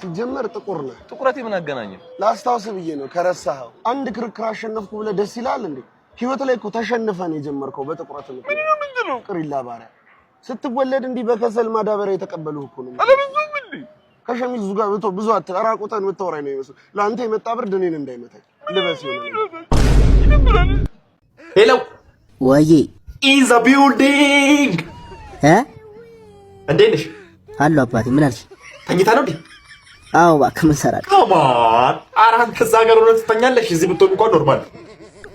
ሲጀመር ጥቁር ነህ። ጥቁረቴ ምን አገናኘው? ላስታውስ ብዬ ነው ከረሳኸው። አንድ ክርክር አሸነፍኩ ብለህ ደስ ይላል እንዴ? ህይወት ላይ እኮ ተሸንፈን የጀመርከው በጥቁረት ነው። ምንድነው? ቅሪላ ባሪያ ስትወለድ እንዲህ በከሰል ማዳበሪያ የተቀበሉህ እኮ ነው። አለበዛም እንዴ? ከሸሚዙ ጋር ብዙ አትራቁተን የምታወራኝ ነው ይመስል። ለአንተ የመጣ ብርድ እኔን እንዳይመታኝ ልበስ ይሆናል። ሄሎ ወዬ ኢን ዘ ቢልዲንግ እንዴት ነሽ? አሎ አባቴ ምን አልሽ? ተኝታ ነው እንዴ? አዎ እባክህ ምን ሰራል? ከማን አራን ከዛ ጋር ሆነ ትተኛለሽ? እዚህ ብትሆን እንኳን ኖርማል።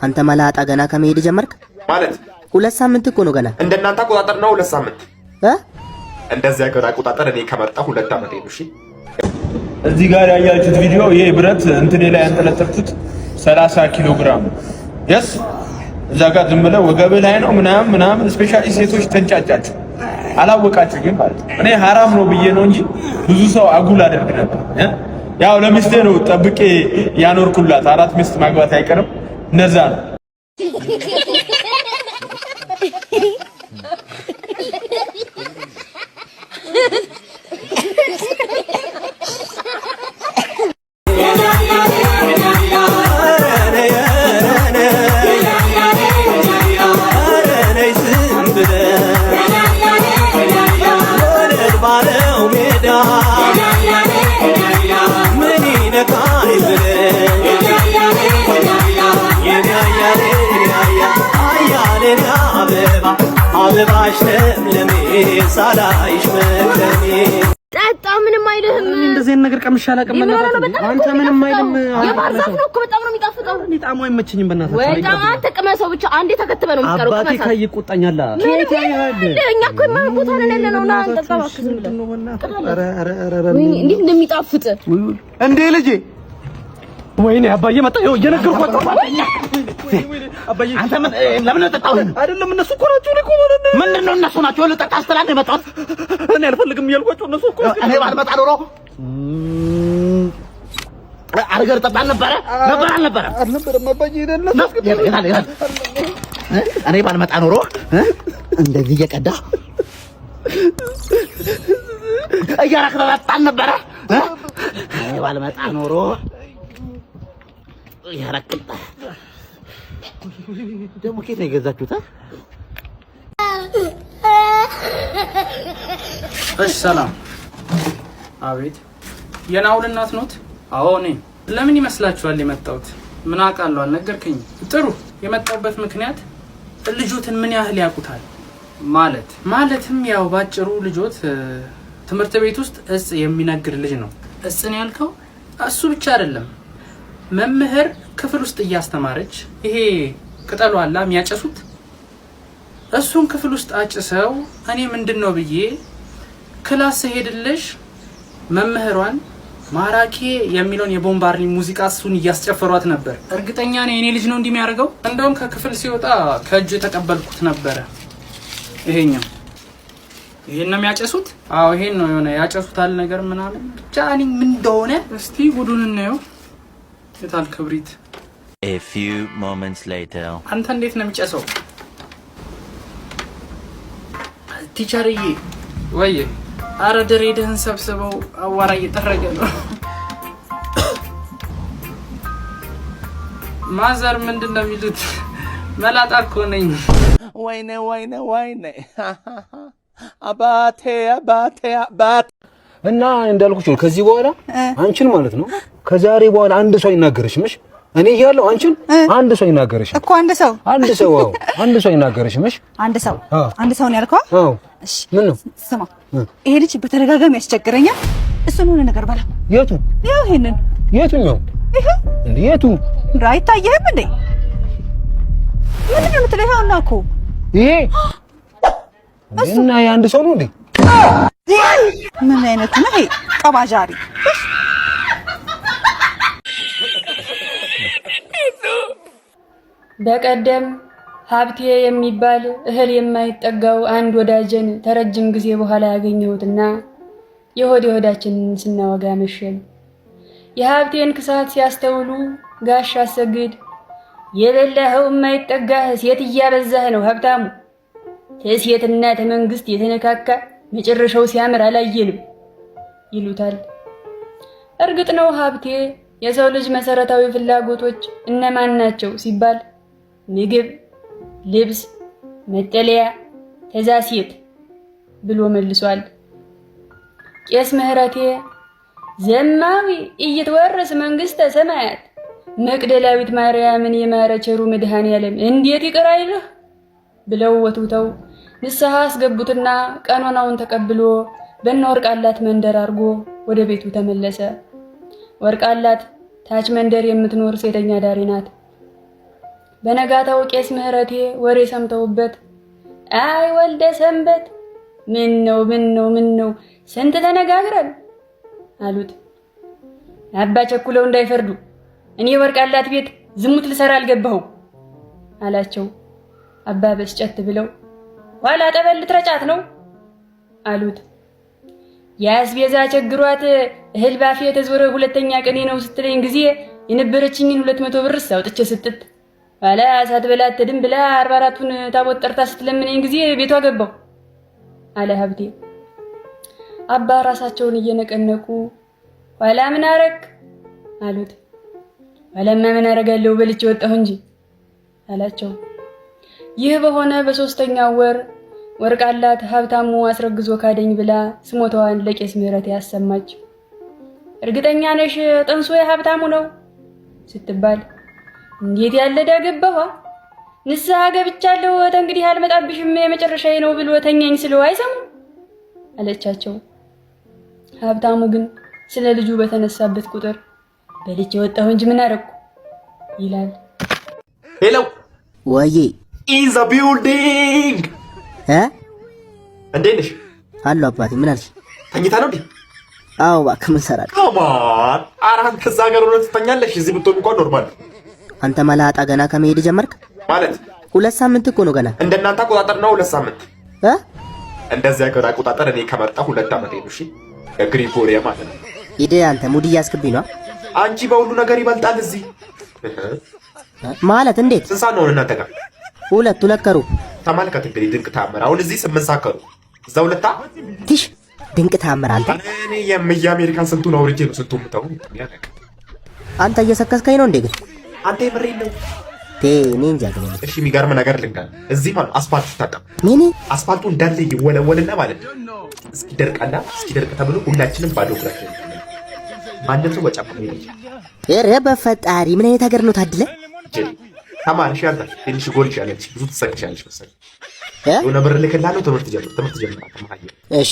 አንተ መላጣ ገና ከመሄድ ጀመርክ ማለት 2 ሳምንት እኮ ነው ገና። እንደናንተ አቆጣጠር ነው 2 ሳምንት እንደዚህ ሀገር አቆጣጠር እኔ ከመጣ 2 አመት ነው። እሺ እዚህ ጋር ያያችሁት ቪዲዮ ይሄ ብረት እንትኔ ላይ ያንጠለጠልኩት 30 ኪሎ ግራም የስ እዛ ጋር ዝም ብለው ወገብህ ላይ ነው ምናምን ስፔሻሊ ሴቶች ተንጫጫችሁ አላወቃችሁ ግን ማለት እኔ ሐራም ነው ብዬ ነው እንጂ ብዙ ሰው አጉል አደርግ ነበር። ያው ለሚስቴ ነው ጠብቄ ያኖርኩላት። 4 ሚስት ማግባት አይቀርም እነዛ ነው። ጠጣ ምንም አይልህም። እንደዚህ ነገር ቀምሼ አላውቅም። አንተ ምንም አይልም። የባርዛፍ ነው እኮ በጣም ነው የሚጣፍጠው። እኔ ጣዕሙ አይመቸኝም። በእናትህ ወይ አንተ ቅመሰው ብቻ አንዴ ተከትበ ነው የምትቀረው። አባቴ ካይ ይቆጣኛል። ከየት ያያል? እኛ እኮ የማንቦታ ነን ያለነው እና አንተ ተባክህ ዝም ብለህ እንዴት እንደሚጣፍጥ እንዴ ልጄ። ወይኔ አባዬ መጣ። ይኸው እየነገርኳቸው አባዬ አንተ ለምን ተጣጣው? አይደለም እነሱ እኮ ናቸው። እኔ እኮ ማለት ነው ምንድነው እነሱ ናቸው ልጠጣ ስትላል የመጣሁት። እኔ አልፈልግም እያልኳቸው እነሱ እኮ እኔ ባልመጣ ኖሮ አርገር ጠጣ ነበር አልነበረም አባዬ ይደለ እኔ ባልመጣ ኖሮ እንደዚህ እየቀዳ እያራክ ጠጣ ነበር። እኔ ባልመጣ ኖሮ ያራክልጣ ደግሞ ከየት ነው የገዛችሁት? እሺ ሰላም። አቤት የናውል እናት ኖት? አዎ ነኝ። ለምን ይመስላችኋል የመጣሁት? ምን አውቃለሁ አልነገርከኝም። ጥሩ የመጣሁበት ምክንያት ልጆትን ምን ያህል ያውቁታል ማለትም ያው ባጭሩ ልጆት ትምህርት ቤት ውስጥ እጽ የሚነግር ልጅ ነው። እጽ ነው ያልከው? እሱ ብቻ አይደለም መምህር ክፍል ውስጥ እያስተማረች ይሄ ቅጠሉ አላ የሚያጨሱት እሱን ክፍል ውስጥ አጭሰው እኔ ምንድነው ብዬ ክላስ ሄድልሽ መምህሯን ማራኪ የሚለውን የቦምባርሊ ሙዚቃ እሱን እያስጨፈሯት ነበር። እርግጠኛ ነኝ የኔ ልጅ ነው እንዲህ የሚያደርገው። እንደውም ከክፍል ሲወጣ ከእጅ ተቀበልኩት ነበር። ይሄኛው ይሄን ነው የሚያጨሱት? አዎ ይሄን ነው የሆነ ያጨሱታል ነገር ምናምን ብቻ እኔ ምን እንደሆነ እስቲ ጉዱን እንየው። የታል ክብሪት? A few moments later. አንተ እንዴት ነው የሚጨሰው? ቲቸርዬ ወይ አረ ድሬድህን ሰብስበው አዋራ እየጠረገ ነው። ማዘር ምንድን ነው የሚሉት? መላጣ እኮ ነኝ። ወይኔ አባቴ እና እንዳልኩሽ ነው። ከዚህ በኋላ አንቺን ማለት ነው ከዛሬ በኋላ አንድ ሰው ይናገርሽ ምሽ እኔ እያለሁ አንቺን አንድ ሰው ይናገርሽ እኮ አንድ ሰው አዎ አንድ ሰው ይናገርሽ ምሽ አንድ ሰው ነው ያልከው? አዎ እሺ ምን ነው ስማ፣ ይሄ ልጅ በተደጋጋሚ ያስቸግረኛል። እሱን ሆነ ነገር ባላ የቱ ያው ይሄንን የቱኛው እንዴ የቱ አይታየህም እንዴ? ምንድን ነው የምትለው? እና እኮ ይሄ እና የአንድ ሰው ነው እንዴ? ምን አይነት ነው ይሄ ቀባጃሪ? በቀደም ሀብቴ የሚባል እህል የማይጠጋው አንድ ወዳጀን ተረጅም ጊዜ በኋላ ያገኘሁትና የሆዳችንን ስናወጋ መሸን። የሀብቴን ክሳት ሲያስተውሉ ጋሽ አሰግድ የሌለኸው የማይጠጋህ ሴት እያበዛህ ነው ሀብታሙ፣ ከሴትና ተመንግስት የተነካካ መጨረሻው ሲያምር አላየንም ይሉታል። እርግጥ ነው ሀብቴ የሰው ልጅ መሰረታዊ ፍላጎቶች እነማን ናቸው ሲባል ምግብ፣ ልብስ፣ መጠለያ፣ ከዛ ሴት ብሎ መልሷል። ቄስ ምህረቴ ዘማዊ እየተወረስ መንግስተ ሰማያት መቅደላዊት ማርያምን የማረ ቸሩ መድኃኔዓለም እንዴት ይቅር አይልህ ብለው ወትውተው ንስሐ አስገቡትና ቀኖናውን ተቀብሎ በእነ ወርቃላት መንደር አድርጎ ወደ ቤቱ ተመለሰ። ወርቃላት ታች መንደር የምትኖር ሴተኛ ዳሪ ናት። በነጋታው ቄስ ምህረቴ ወሬ ሰምተውበት አይ ወልደ ሰንበት ምን ነው ስንት ተነጋግረን አሉት። አባ ቸኩለው እንዳይፈርዱ እኔ ወርቃላት ቤት ዝሙት ልሰራ አልገባሁ አላቸው። አባ በስጨት ብለው ኋላ ጠበል ልትረጫት ነው አሉት። ያስቤዛ ቸግሯት እህል ባፌ ተዞረ ሁለተኛ ቀኔ ነው ስትለኝ ጊዜ የነበረችኝን 200 ብር አውጥቼ ስጥት ኋላ ሳትበላት ተድም ብላ 44ቱን ታቦት ጠርታ ስትለምነኝ ጊዜ ቤቷ ገባው አለ ሀብቴ። አባ ራሳቸውን እየነቀነቁ ኋላ ምን አረክ አሉት። ኋላማ ምን አረጋለሁ በልቼ ወጣሁ እንጂ አላቸው። ይህ በሆነ በሶስተኛው ወር ወርቃላት ሀብታሙ አስረግዞ ካደኝ ብላ ስሞታዋን ለቄስ ምህረት ያሰማች። እርግጠኛ ነሽ ጥንሱ የሀብታሙ ነው ስትባል እንዴት ያለ ዳገባዋ ንስሐ ገብቻለሁ እንግዲህ አልመጣብሽም የመጨረሻዬ ነው ብሎ ተኛኝ ስለው አይሰሙ አለቻቸው። ሀብታሙ ግን ስለ ልጁ በተነሳበት ቁጥር በልቼ ወጣሁ እንጂ ምን አረኩ ይላል። ሄሎ ወይ ኢዝ አ ቢልዲንግ እንዴት ነሽ? አሎ አባቴ ምን አልሽ? ተኝታ ነው እንዴ? አዎ እባክህ ምን ሰራል? ከማን አራን ከዛ ጋር ሆነ ትተኛለሽ? እዚህ ብትሆን እንኳን ኖርማል። አንተ መላጣ ገና ከመሄድ ጀመርክ ማለት 2 ሳምንት እኮ ነው ገና። እንደናንተ አቆጣጠር ነው 2 ሳምንት እንደዚያ ገና አቆጣጠር እኔ ከመጣ 2 ዓመት ነው። እሺ የግሪጎሪያ ማለት ነው። ኢዴ አንተ ሙድ እያስክብኝ ነው። አንቺ በሁሉ ነገር ይበልጣል እዚህ ማለት እንዴት? ስንት ሰዓት ነው እናንተ ጋር? 2 ለከሩ ተመልከት እንግዲህ ድንቅ ታምር። አሁን እዚህ 8 ሰዓት ከሩ እዛው ለታ ትሽ ድንቅ ታምር። አንተ እኔ የአሜሪካን ስንቱን አውርጄ ነው ስንቱን ምታው አንተ እየሰከስከኝ ነው እንዴ? ግን አንተ የምሬን ነው እኔ እንጃ ግን እሺ የሚገርም ነገር ልንገር። እዚህ ማለት አስፋልት ታጠብ ምን አስፋልቱ እንዳለ ይወለወልና ማለት ነው እስኪደርቅ ተብሎ ሁላችንም ባዶ እግራችን ማንም ሰው በጫማ ነው። ኧረ በፈጣሪ ምን አይነት ሀገር ነው ታድለ? ተማርሽ ያልታል ትንሽ ጎል ይሻለች ብዙ ትሰቅሻለሽ መሰለኝ። የሆነ ብር ልክላለሁ ትምህርት ጀምር ተማሃየ። እሺ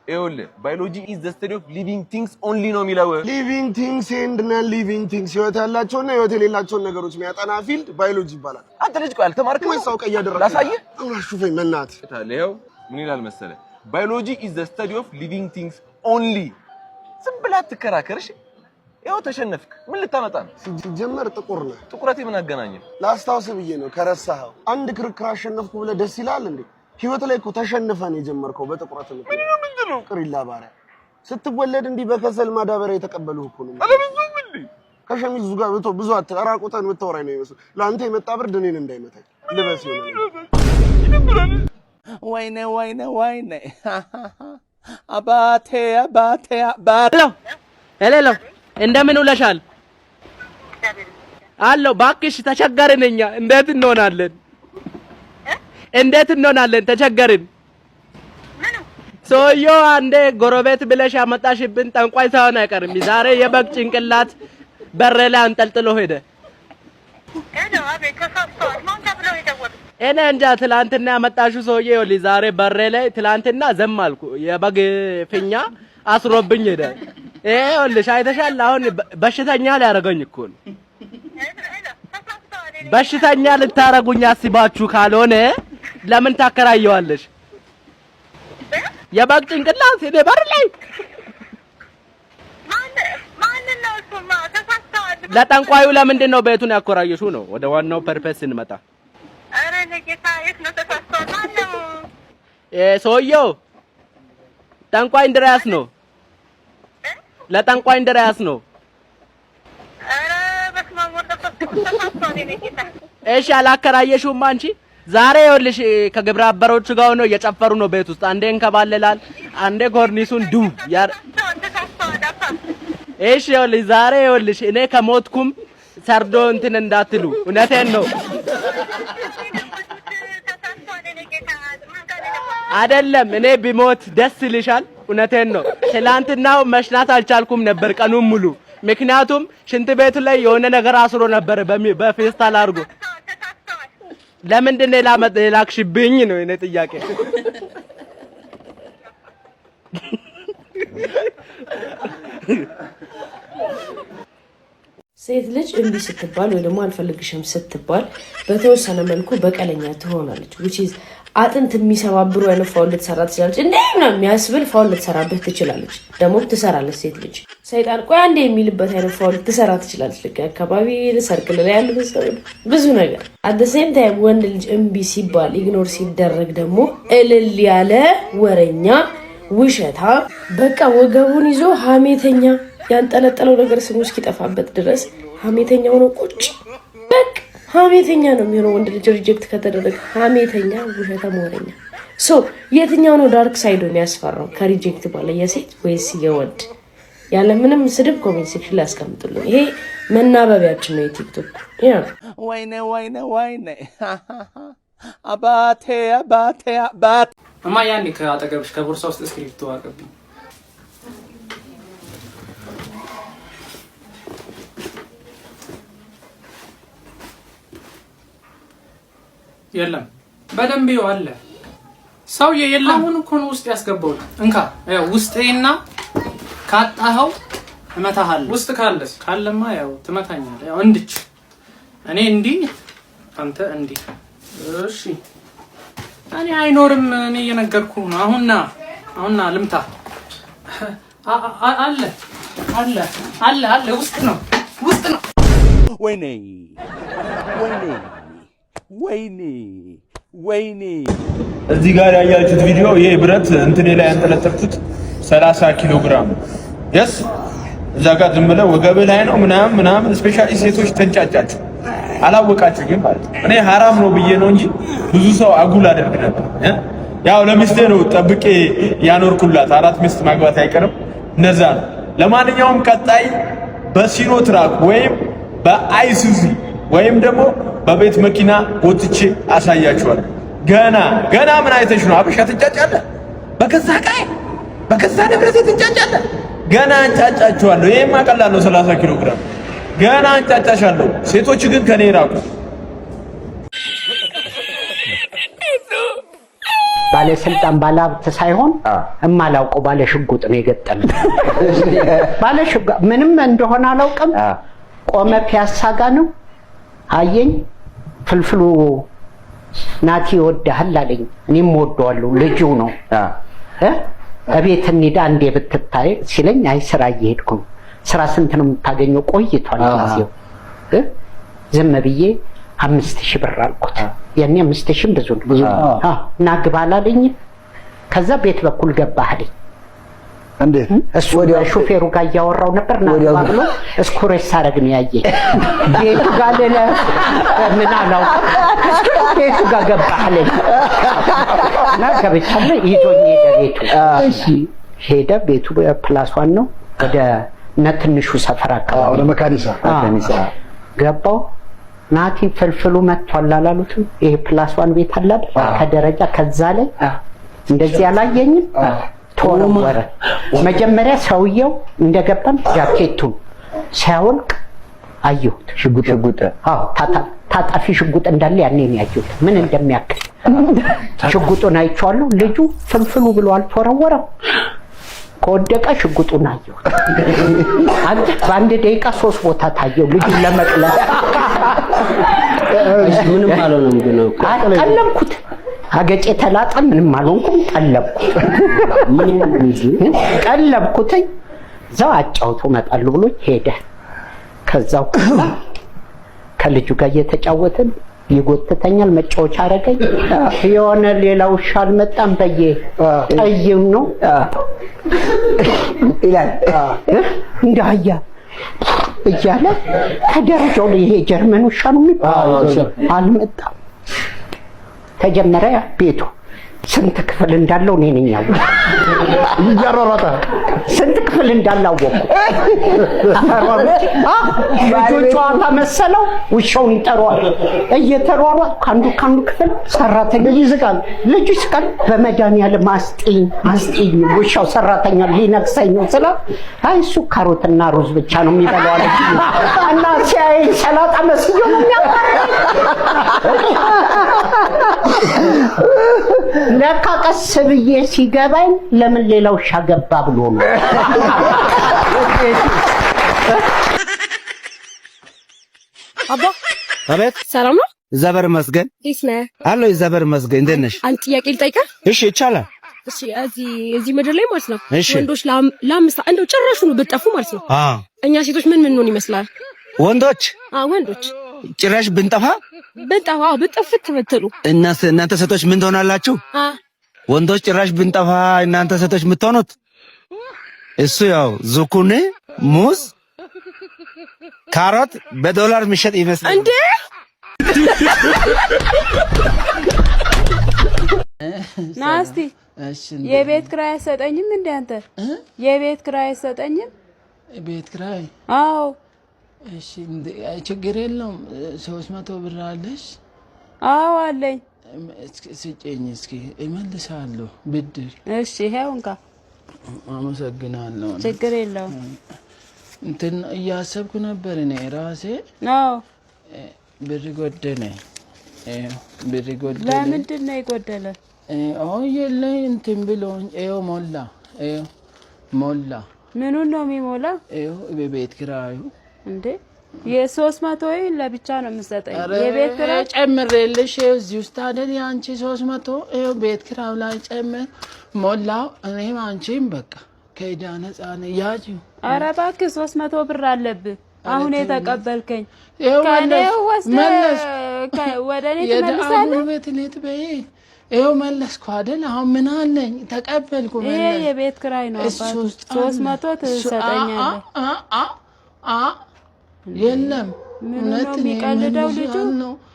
ይኸውልህ ባዮሎጂ ኢዝ ዘ ስተዲ ኦፍ ሊቪንግ ቲንግስ ኦንሊ ነው የሚለው። ሊቪንግ ቲንግስ ኤንድ ናን ሊቪንግ ቲንግስ ህይወት ያላቸውና ህይወት የሌላቸውን ነገሮች የሚያጠና ፊልድ ባዮሎጂ ይባላል። አንተ ልጅ ቆይ አልተማርክም ወይስ አውቀህ እያደረግህ? ላሳየህ። አውራሹፈኝ መናት ይኸው ምን ይላል መሰለህ ባዮሎጂ ኢዝ ዘ ስተዲ ኦፍ ሊቪንግ ቲንግስ ኦንሊ። ዝም ብለህ አትከራከርሽ። ይኸው ተሸነፍክ። ምን ልታመጣ ነው? ሲጀመር ጥቁር ነህ። ጥቁረቴ ምን አገናኘ? ላስታውስ ብዬ ነው ከረሳኸው። አንድ ክርክር አሸነፍኩ ብለህ ደስ ይላል እንዴ? ህይወት ላይ እኮ ተሸንፈን የጀመርከው በጥቁረት ነው። ምንድነው? ቅሪላ ባሪያ ስትወለድ እንዲህ በከሰል ማዳበሪያ የተቀበሉህ እኮ ነው። አለበዛም እንዴ? ከሸሚዙ ጋር ብዙ አራቁተን የምታወራኝ ነው ይመስል። ለአንተ የመጣ ብርድ እኔን እንዳይመታኝ ልበስ ይሆናል። ወይኔ አባቴ ሄሎ እንደምን ውለሻል? አሎ እባክሽ ተቸገርን እኛ። እንዴት እንሆናለን? ተቸገርን። ሰውዬው አንዴ ጎረቤት ብለሽ ያመጣሽብን ጠንቋይ ሳይሆን አይቀርም። ዛሬ የበግ ጭንቅላት በሬ ላይ አንጠልጥሎ ሄደ። እኔ እንጃ ትላንትና ያመጣሽው ሰውዬ ይኸውልሽ ዛሬ በሬ ላይ ትላንትና ዘም አልኩ የበግ ፊኛ አስሮብኝ ሄደ። ይኸውልሽ አይተሻል። አሁን በሽተኛ ሊያደርገኝ እኮ ነው። በሽተኛ ልታረጉኝ አስባችሁ ካልሆነ ለምን ታከራየዋለሽ? የበግ ጭንቅላት እኔ በር ላይ ለጠንቋዩ ለምንድን ነው ቤቱን ያኮራየሽው ነው? ወደ ዋናው ፐርፐስ ስንመጣ ሰውዬው ጠንቋይ እንድሪያስ ነው። ለጠንቋይ እንድሪያስ ነው። እሺ አላከራየሽውም አንቺ? ዛሬ ይኸውልሽ ከግብረ አበሮቹ ጋር ሆነው እየጨፈሩ ነው ቤት ውስጥ። አንዴ እንከባለላል፣ አንዴ ኮርኒሱን ዱ ያር እሺ ይኸውልሽ ዛሬ ይኸውልሽ እኔ ከሞትኩም ሰርዶ እንትን እንዳትሉ እውነቴን ነው። አይደለም እኔ ቢሞት ደስ ይልሻል? እውነቴን ነው። ትላንትናው መሽናት አልቻልኩም ነበር ቀኑን ሙሉ። ምክንያቱም ሽንት ቤቱ ላይ የሆነ ነገር አስሮ ነበር በፌስታል አድርጎ። ለምንድን ነው የላክሽብኝ ነው የኔ ጥያቄ። ሴት ልጅ እምቢ ስትባል ወይ ደግሞ አልፈልግሽም ስትባል በተወሰነ መልኩ በቀለኛ ትሆናለች። which is አጥንት የሚሰባብሩ አይነት ፋውል ልትሰራ ትችላለች። እንዴት ነው የሚያስብል ፋውል ልትሰራበት ትችላለች። ደግሞ ትሰራለች። ሴት ልጅ ሰይጣን ቆይ አንዴ የሚልበት አይነት ፋውል ትሰራ ትችላለች። ልክ አካባቢ ሰርክል ላይ ያሉ ብዙ ነገር at the same time ወንድ ልጅ እምቢ ሲባል ኢግኖር ሲደረግ ደግሞ እልል ያለ ወረኛ ውሸታ በቃ ወገቡን ይዞ ሀሜተኛ ያንጠለጠለው ነገር ስሙ እስኪጠፋበት ድረስ ሀሜተኛው ነው ቁጭ በቃ ሀሜተኛ ነው የሚሆነው። ወንድ ልጅ ሪጀክት ከተደረገ ሀሜተኛ ውሸታም ወረኛ። ሶ የትኛው ነው ዳርክ ሳይዱን ያስፈራው ከሪጀክት በኋላ የሴት ወይስ የወንድ? ያለ ምንም ስድብ ኮሜንት ሴክሽን ላይ አስቀምጡልን። ይሄ መናበቢያችን ነው የቲክቶክ ያ ወይኔ ወይኔ ወይኔ አባቴ አባቴ አባቴ እማ ያኔ ከአጠገብሽ ከቦርሳ ውስጥ እስክሪፕቶ አቀብኝ። የለም በደንብ ይው አለ ሰውዬ የለም። አሁን እኮ ነው ውስጥ ያስገባው። እንካ ያው ውስጤና ካጣኸው እመታሃለሁ። ውስጥ ካለማ ያው ትመታኛለህ። ያው እንድች እኔ እንዲህ አንተ እንዲህ እሺ እኔ አይኖርም። እኔ እየነገርኩህ ነው። አሁንና ልምታ አለ ውስጥ ነው ወይኔ ወይኔ ወይኔ ወይኔ እዚህ ጋር ያያችሁት ቪዲዮ ይሄ ብረት እንትኔ ላይ ያንጠለጠልኩት 30 ኪሎ ግራም yes እዛ ጋር ዝም ብለው ወገብ ላይ ነው ምናምን ስፔሻሊ ሴቶች ተንጫጫችሁ አላወቃችሁ ግን ማለት እኔ ሐራም ነው ብዬ ነው እንጂ ብዙ ሰው አጉል አደርግ ነበር። ያው ለሚስቴ ነው ጠብቄ ያኖርኩላት። 4 ሚስት ማግባት አይቀርም እነዛ ነው። ለማንኛውም ቀጣይ በሲኖ ትራክ ወይም በአይሱዚ ወይም ደግሞ በቤት መኪና ወጥቼ አሳያችኋለሁ። ገና ምን አይተሽ ነው አበሻ ትንጫጫለህ? በገዛ ቃይ በገዛ ንብረት ትንጫጫለህ? ገና አንጫጫችኋለሁ። ይሄማ ቀላል ነው 30 ኪሎ ግራም ገና አንጫጫሻለሁ። ሴቶች ግን ከኔ ራቁ። ባለስልጣን ባለሀብት ሳይሆን እማላውቀው ባለሽጉጥ ነው የገጠመኝ። ባለሽጉጥ ምንም እንደሆነ አላውቅም። ቆመ ፒያሳ ጋ ነው አየኝ። ፍልፍሉ ናቲ ይወድሃል አለኝ። እኔም እወደዋለሁ። ልጁ ነው እቤት እንሂድ አንዴ ብትታይ ሲለኝ አይ ስራ እየሄድኩ ነው። ስራ ስንት ነው የምታገኘው? ቆይቷል ጊዜው። ዝም ብዬ 5000 ብር አልኩት። ያኔ 5000 ብዙ ነው። እና ግባ አላለኝ። ከዛ ቤት በኩል ገባህ አለኝ። እንዴት እሱ ወዲያ ሹፌሩ ጋር ያወራው ነበር እና ባብሎ እስኩሬስ ሳረግ ነው ያየ ቤቱ ጋር ለለ ምን አላውቅም። ቤቱ ጋር ገባህ አለኝ እና ከብቻለ ይዞኝ ሄደ ቤቱ። እሺ ሄደ። ቤቱ ፕላስ 1 ነው። ወደ ነትንሹ ሰፈር አካባቢ ወደ መካኒሳ ገባው። ናቲ ፍልፍሉ መጥቷል አላሉትም? ይሄ ፕላስ 1 ቤት አለ ከደረጃ ከዛ ላይ እንደዚህ አላየኝም። ተወረወረ። መጀመሪያ ሰውየው እንደገባም ጃኬቱን ሲያወልቅ አየሁት። ሽጉጥ ታጣፊ ሽጉጥ እንዳለ ያኔ ነው ያየሁት ምን እንደሚያክል። ሽጉጡን አይቼዋለሁ። ልጁ ፍልፍሉ ብሎ አልተወረወረም። ከወደቀ ሽጉጡን አየሁት። አንተ በአንድ ደቂቃ 3 ቦታ ታየው ልጁን ለመቅለብ። ምንም አልሆነም ግን ቀለምኩት። አገጬ ተላጠ። ምንም አልሆንኩም። ቀለብኩትኝ። እዛው አጫውቶ መጣሉ ብሎ ሄደ። ከዛው ከልጁ ጋር እየተጫወትን ይጎትተኛል። መጫወቻ አረገኝ። የሆነ ሌላ ውሻ አልመጣም። ጠይም ነው ይላል እንዳያ እያለ ከደረጃው ላይ ይሄ ጀርመን ውሻ ነው የሚባለው አልመጣም። ተጀመረ ቤቱ ስንት ክፍል እንዳለው እኔ ነኝ ያው እያሯሯጠ ስንት ክፍል እንዳለው ልጆቹ ጨዋታ መሰለው ውሻውን ይጠሯል እየተሯሯ ካንዱ ክፍል ሰራተኛ ልጅ ይስቃል በመድኃኒዓለም አስጢኝ ውሻው ሰራተኛ ሊነክሰኝ ነው ስለ አይ እሱ ካሮትና ሩዝ ብቻ ነው የሚበላው አለች እና ሲያይ ሰላጣ መስዮ ነው የሚያቀርበው ለካ ቀስ ብዬ ሲገባኝ ለምን ሌላው ሻገባ ብሎ ነው አባ አቤት ሰላም ነው ዘበር መስገን እሺ ነህ አሎ ዘበር መስገን እንዴት ነሽ አንተ ጥያቄ ልጠይቅህ እሺ ይቻላል እሺ እዚህ ምድር ላይ ማለት ነው ወንዶች ለአምስት እንደው ጭራሹ ነው በጠፉ ማለት ነው እኛ ሴቶች ምን ሆን ይመስላል ወንዶች ወንዶች ጭራሽ ብንጠፋ ብንጠፍት ብትሉ እናንተ ሴቶች ምን ትሆናላችሁ ወንዶች ጭራሽ ብንጠፋ እናንተ ሴቶች የምትሆኑት እሱ ያው ዙኩኒ ሙዝ ካሮት በዶላር ምሽጥ ይመስላል እንዴ ናስቲ የቤት ክራይ አይሰጠኝም እንዴ አንተ የቤት ክራይ አይሰጠኝም ቤት ክራይ አዎ እሺ ችግር የለውም 300 ብር አለሽ አዎ አለኝ ስጪኝ እስኪ እመልሳለሁ ብድር እሺ ይሄው እንካ አመሰግናለሁ ችግር የለውም እንትን እያሰብኩ ነበር እኔ ራሴ አዎ ብር ጎደለ ለምንድን ነው የጎደለ የለኝ እንትን ብሎኝ ሞላ ምኑን ነው የሚሞላ በቤት ኪራዩ እንዴ የ300 ለብቻ ነው የምሰጠኝ የቤት ኪራይ ጨምሬልሽ እዚህ ውስጥ አይደል ያንቺ 300 ቤት ኪራዩ ላይ ጨምር ሞላው እኔም አንቺም በቃ ከዕዳ ነፃ ነን ያጂው ኧረ እባክህ 300 ብር አለብህ አሁን የተቀበልከኝ ከኔው መለስ ወደኔ ተመልሳለህ ቤት ኔት በይ ይሄው መለስኩ አይደል አሁን ምን አለኝ ተቀበልኩ መለስ ይሄ የቤት ኪራይ ነው አባቱ 300 ትሰጠኛለህ የለም ምን ነው የሚቀልደው ልጁ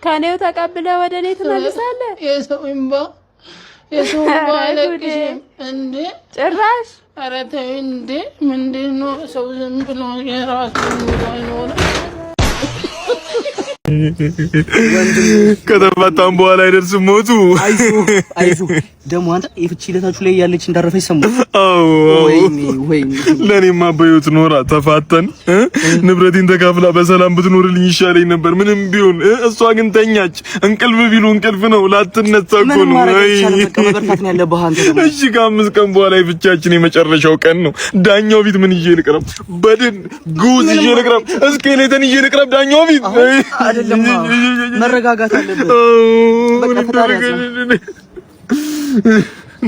ከኔው ተቀብለ ወደኔ ትመልሳለህ የሰው እንባ ለቅሽም እንዴ ጭራሽ ኧረ ተይ እንዴ ምንድነው ሰው ዝም ብሎ የራሱን ነው ከተፋታም በኋላ አይደርስም ሞቱ አይዞ ደግሞ አንተ የፍቺ ለታችሁ ላይ ያለች እንዳረፈች ሰሙ ወይኔ ለኔማ በህይወት ኖራ ተፋተን ንብረቴን ተካፍላ በሰላም ብትኖርልኝ ይሻለኝ ነበር ምንም ቢሆን እሷ ግን ተኛች እንቅልፍ ቢሉ እንቅልፍ ነው ላትነሳ እኮ ነው እሺ ከ5 ቀን በኋላ የፍቻችን የመጨረሻው ቀን ነው ዳኛው ፊት ምን ይዤ ልቅረብ በድን ጉዝ ይዤ ልቅረብ እስኬሌተን ይዤ ልቅረብ ዳኛው ፊት አይደለም መረጋጋት አለበት በቃ ፈጣሪ ያዘን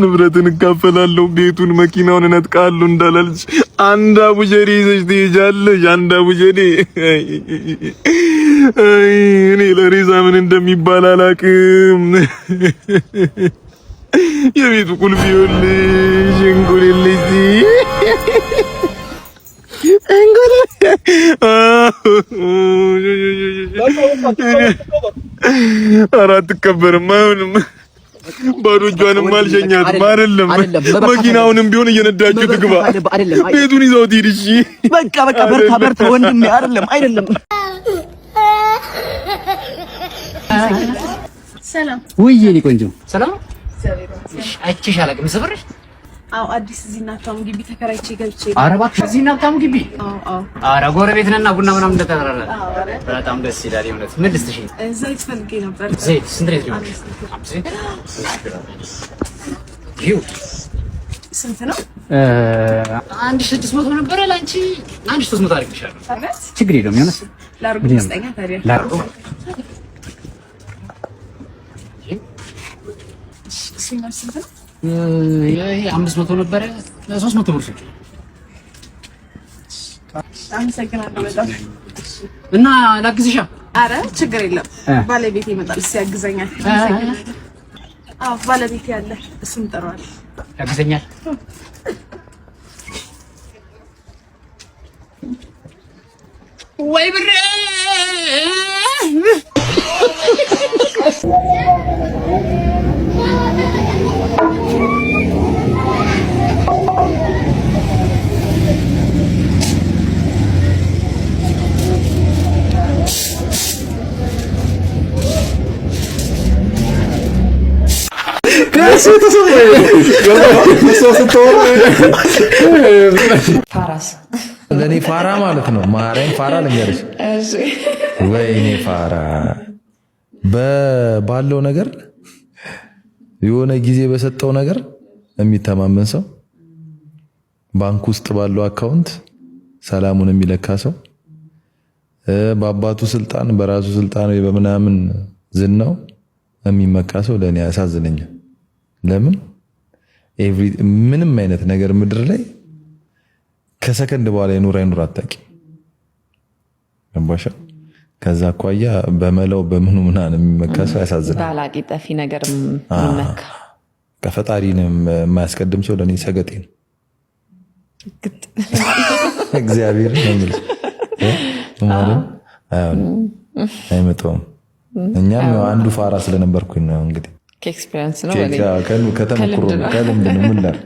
ንብረትን እካፈላለሁ ቤቱን መኪናውን እነጥቃለሁ እንዳላልሽ አንድ አቡጀዴ ይዘሽ ትሄጃለሽ አንድ አቡጀዴ እኔ ለሬሳ ምን እንደሚባል አላውቅም የቤቱ ቁልፍ ይኸውልሽ እንጉልልሽ አራት ከበርም አይሆንም ባዶ እጇንም አልሸኛትም አይደለም መኪናውንም ቢሆን እየነዳችሁ ትግባ ቤቱን ይዘው ትሂድ እሺ በቃ በርታ ወንድሜ አይደለም ሰላም ውይ የኔ ቆንጆ ሰላም አይቼሽ አላውቅም ሰፈርሽ አው አዲስ እዚህ እናታሙ ግቢ ተከራይቼ ገብቼ ኧረ እባክሽ እዚህ እናታሙ ግቢ አው ኧረ ጎረቤት ነንና ቡና ምናምን እንደተራራ በጣም ደስ ይላል የእውነት ምን ልስጥሽ ዘይት ፈልጌ ነበር ዘይት ስንት ነው ይው ስንት ነው 1600 ነበር ላንቺ 1300 አድርግልሻለሁ ችግር የለውም የእውነት ላርጉ ደስተኛ ታዲያ ላርጉ ሲማር ስንት ነው ይሄ 500 ነበር 300 ብር ሰጪ አመሰግናለሁ በጣም እና ላግዝሻ አረ ችግር የለም ባለቤቴ ይመጣል ሲያግዘኛል አዎ ባለቤቴ ያለ እሱም ጠራዋል ያግዘኛል ወይ ብሬ ፋራስ ለኔ ፋራ ማለት ነው። ማርያም ፋራ ልንገርሽ። እሺ ወይኔ ፋራ ባለው ነገር የሆነ ጊዜ በሰጠው ነገር የሚተማመን ሰው፣ ባንክ ውስጥ ባለው አካውንት ሰላሙን የሚለካ ሰው፣ በአባቱ ስልጣን በራሱ ስልጣን ወይ በምናምን ዝናው የሚመካ ሰው ለኔ ያሳዝነኛል። ለምን ምንም አይነት ነገር ምድር ላይ ከሰከንድ በኋላ ይኑር አይኑር አታውቂም። ገባሽ? ከዛ አኳያ በመለው በምኑ ምናምን የሚመካ ሰው ያሳዝናል። ባላቂ ጠፊ ነገር የሚመካ ከፈጣሪንም የማያስቀድም ሰው ለኔ ሰገጤ ነው። እግዚአብሔር ነው የሚል ማለት አይመጣውም። እኛም ያው አንዱ ፋራ ስለነበርኩኝ ነው እንግዲህ ከኤክስፒሪየንስ ነው ከተመክሮ ከልምድ ነው ምን ላር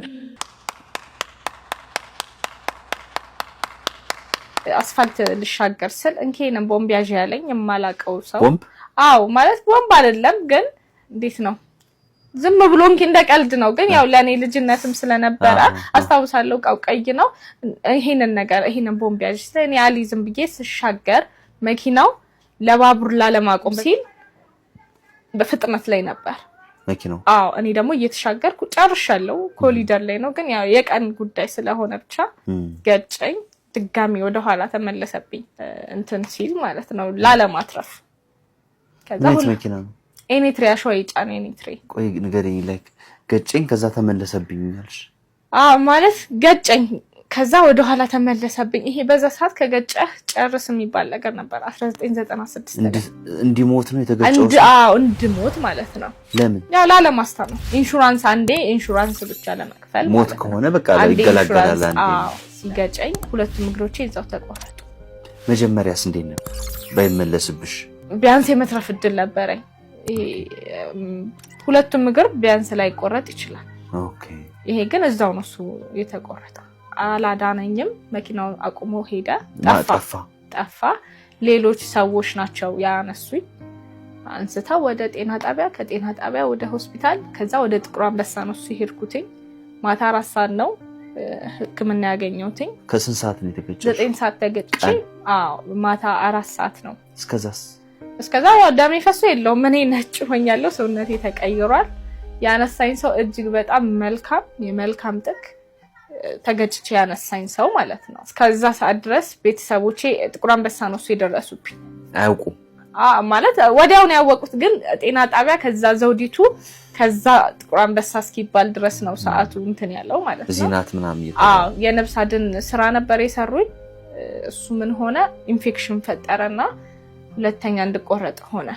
አስፋልት ልሻገር ስል እንኬን ቦምብ ያዥ ያለኝ የማላቀው ሰው አው ማለት ቦምብ አይደለም ግን እንዴት ነው ዝም ብሎ እንኪ እንደቀልድ ነው ግን ያው ለኔ ልጅነትም ስለነበረ አስታውሳለሁ ቃው ቀይ ነው ይሄንን ቦምብ ያዥ ስለኔ አሊዝም ብዬ ስሻገር መኪናው ለባቡር ላለማቆም ሲል በፍጥነት ላይ ነበር መኪናው አው እኔ ደግሞ እየተሻገርኩ ጨርሻለሁ ኮሊደር ላይ ነው ግን ያው የቀን ጉዳይ ስለሆነ ብቻ ገጨኝ ድጋሚ ወደ ኋላ ተመለሰብኝ እንትን ሲል ማለት ነው ላለማትረፍ ከዛ መኪና ነው ኤኒትሪ አሽዋይ ጫኔ ኤኒትሪ ቆይ ንገረኝ ላይክ ገጨኝ ከዛ ተመለሰብኝ ያልሽ ማለት ገጨኝ ከዛ ወደ ኋላ ተመለሰብኝ ይሄ በዛ ሰዓት ከገጨህ ጨርስ የሚባል ነገር ነበር 1996 እንዲሞት ነው የተገጨው እንዲሞት ማለት ነው ለምን ያው ላለማስታመም ኢንሹራንስ አንዴ ኢንሹራንስ ብቻ ለመክፈል ሞት ከሆነ በቃ ይገላገላል አንዴ ሲገጨኝ ሁለቱም እግሮቼ እዛው ተቆረጡ መጀመሪያስ እንዴት ነበር ባይመለስብሽ ቢያንስ የመትረፍ እድል ነበረኝ ሁለቱም እግር ቢያንስ ላይ ቆረጥ ይችላል ኦኬ ይሄ ግን እዛው ነው እሱ የተቆረጠ አላዳነኝም መኪናው አቁሞ ሄደ ጠፋ ሌሎች ሰዎች ናቸው ያነሱኝ አንስተው ወደ ጤና ጣቢያ ከጤና ጣቢያ ወደ ሆስፒታል ከዛ ወደ ጥቁር አንበሳ ነው ሲሄድኩትኝ ማታ 4 ሰዓት ነው ህክምና ያገኘሁትኝ ከስንት ሰዓት ነው የተገጨው 9 ሰዓት ተገጨ ማታ 4 ሰዓት ነው እስከዛ ያው ደሜ ፈሶ የለውም እኔ ነጭ ሆኛለሁ ሰውነቴ ተቀይሯል ያነሳኝ ሰው እጅግ በጣም የመልካም ጥቅ ተገጭቼ ያነሳኝ ሰው ማለት ነው እስከዛ ሰዓት ድረስ ቤተሰቦቼ ጥቁር አንበሳ ነው የደረሱብኝ አያውቁ ማለት ወዲያው ነው ያወቁት ግን ጤና ጣቢያ ከዛ ዘውዲቱ ከዛ ጥቁር አንበሳ እስኪባል ድረስ ነው ሰዓቱ እንትን ያለው ማለት ነው ዚናት ምናምን የነብስ አድን ስራ ነበር የሰሩኝ እሱ ምን ሆነ ኢንፌክሽን ፈጠረና ሁለተኛ እንድቆረጥ ሆነ